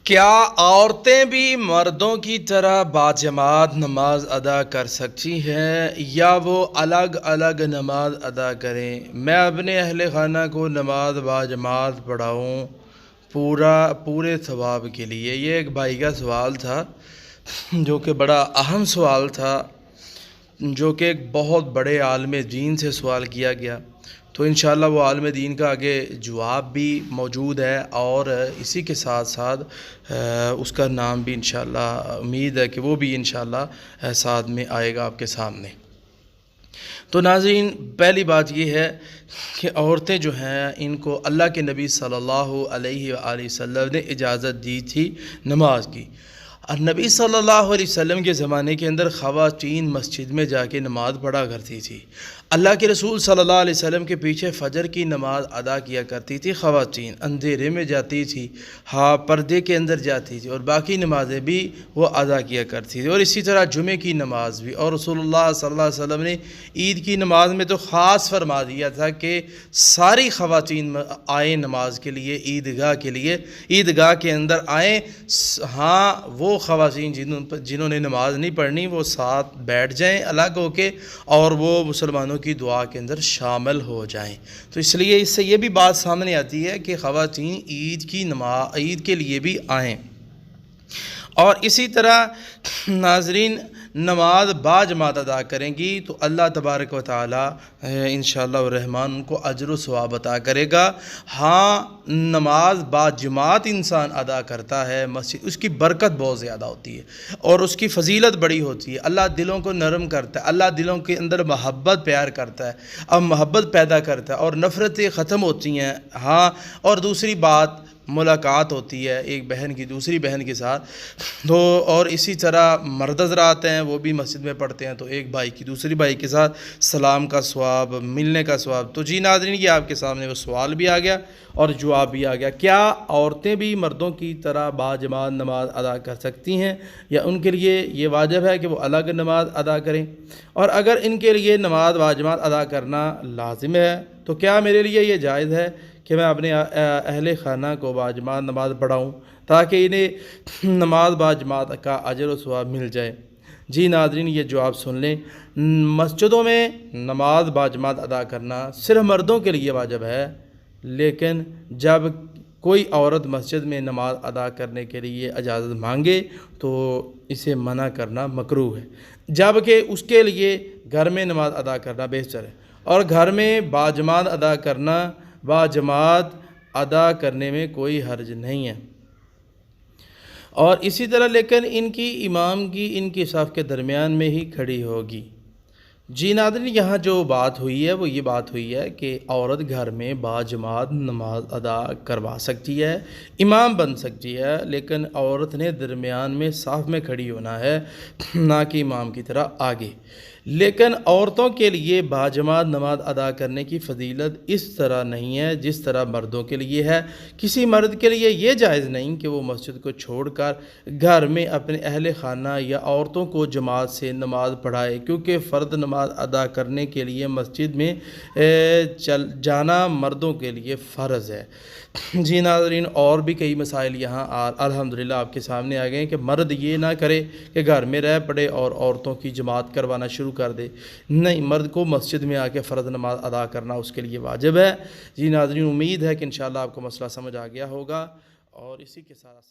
کیا عورتیں بھی مردوں کی طرح باجماعت نماز ادا کر سکتی ہیں یا وہ الگ الگ نماز ادا کریں؟ میں اپنے اہل خانہ کو نماز باجماعت پڑھاؤں پورے ثواب کے لیے؟ یہ ایک بھائی کا سوال تھا جو کہ بڑا اہم سوال تھا، جو کہ ایک بہت بڑے عالم دین سے سوال کیا گیا۔ تو انشاءاللہ وہ عالم دین کا آگے جواب بھی موجود ہے، اور اسی کے ساتھ ساتھ اس کا نام بھی انشاءاللہ امید ہے کہ وہ بھی انشاءاللہ ساتھ میں آئے گا آپ کے سامنے۔ تو ناظرین، پہلی بات یہ ہے کہ عورتیں جو ہیں ان کو اللہ کے نبی صلی اللہ علیہ وآلہ وسلم نے اجازت دی تھی نماز کی۔ اور نبی صلی اللہ علیہ وسلم کے زمانے کے اندر خواتین مسجد میں جا کے نماز پڑھا کرتی تھی۔ اللہ کے رسول صلی اللہ علیہ وسلم کے پیچھے فجر کی نماز ادا کیا کرتی تھی خواتین، اندھیرے میں جاتی تھی، پردے کے اندر جاتی تھی، اور باقی نمازیں بھی وہ ادا کیا کرتی تھی، اور اسی طرح جمعے کی نماز بھی۔ اور رسول اللہ صلی اللہ علیہ وسلم نے عید کی نماز میں تو خاص فرما دیا تھا کہ ساری خواتین آئیں نماز کے لیے، عیدگاہ کے اندر آئیں۔ وہ خواتین جنہوں نے نماز نہیں پڑھنی وہ ساتھ بیٹھ جائیں الگ ہو کے، اور وہ مسلمانوں کی دعا کے اندر شامل ہو جائیں۔ تو اس لیے اس سے یہ بھی بات سامنے آتی ہے کہ خواتین عید کے لیے بھی آئیں۔ اور اسی طرح ناظرین، نماز باجماعت ادا کریں گی تو اللہ تبارک و تعالی انشاءاللہ الرحمن ان کو اجر و ثواب عطا کرے گا۔ نماز باجماعت انسان ادا کرتا ہے مسجد، اس کی برکت بہت زیادہ ہوتی ہے اور اس کی فضیلت بڑی ہوتی ہے۔ اللہ دلوں کو نرم کرتا ہے، اللہ دلوں کے اندر محبت پیار کرتا ہے، اب محبت پیدا کرتا ہے اور نفرتیں ختم ہوتی ہیں۔ اور دوسری بات، ملاقات ہوتی ہے ایک بہن کی دوسری بہن کے ساتھ۔ تو اور اسی طرح مرد حضرات ہیں وہ بھی مسجد میں پڑھتے ہیں، تو ایک بھائی کی دوسری بھائی کے ساتھ سلام کا ثواب، ملنے کا ثواب۔ تو جی ناظرین، یہ آپ کے سامنے وہ سوال بھی آ گیا اور جواب بھی آ گیا۔ کیا عورتیں بھی مردوں کی طرح باجماعت نماز ادا کر سکتی ہیں یا ان کے لیے یہ واجب ہے کہ وہ الگ نماز ادا کریں؟ اور اگر ان کے لیے نماز باجماعت ادا کرنا لازم ہے تو کیا میرے لیے یہ جائز ہے کہ میں اپنے اہل خانہ کو باجماعت نماز پڑھاؤں تاکہ انہیں نماز باجماعت کا اجر و ثواب مل جائے؟ جی ناظرین، یہ جواب سن لیں۔ مسجدوں میں نماز باجماعت ادا کرنا صرف مردوں کے لیے واجب ہے، لیکن جب کوئی عورت مسجد میں نماز ادا کرنے کے لیے اجازت مانگے تو اسے منع کرنا مکروہ ہے، جبکہ اس کے لیے گھر میں نماز ادا کرنا بہتر ہے، اور گھر میں باجماعت ادا کرنے میں کوئی حرج نہیں ہے۔ اور اسی طرح لیکن ان کی امام کی ان کی صف کے درمیان میں ہی کھڑی ہوگی۔ جی ناظرین، یہاں جو بات ہوئی ہے وہ یہ بات ہوئی ہے کہ عورت گھر میں باجماعت نماز ادا کروا سکتی ہے، امام بن سکتی ہے، لیکن عورت نے درمیان میں صف میں کھڑی ہونا ہے، نہ کہ امام کی طرح آگے۔ لیکن عورتوں کے لیے باجماعت نماز ادا کرنے کی فضیلت اس طرح نہیں ہے جس طرح مردوں کے لیے ہے۔ کسی مرد کے لیے یہ جائز نہیں کہ وہ مسجد کو چھوڑ کر گھر میں اپنے اہل خانہ یا عورتوں کو جماعت سے نماز پڑھائے، کیونکہ فرض نماز ادا کرنے کے لیے مسجد میں جانا مردوں کے لیے فرض ہے۔ جی ناظرین، اور بھی کئی مسائل یہاں الحمدللہ آپ کے سامنے آ گئے ہیں کہ مرد یہ نہ کرے کہ گھر میں رہ پڑے اور عورتوں کی جماعت کروانا شروع کر دے۔ نہیں، مرد کو مسجد میں آ کے فرض نماز ادا کرنا اس کے لیے واجب ہے۔ جی ناظرین، امید ہے کہ انشاءاللہ آپ کو مسئلہ سمجھ آ گیا ہوگا، اور اسی کے ساتھ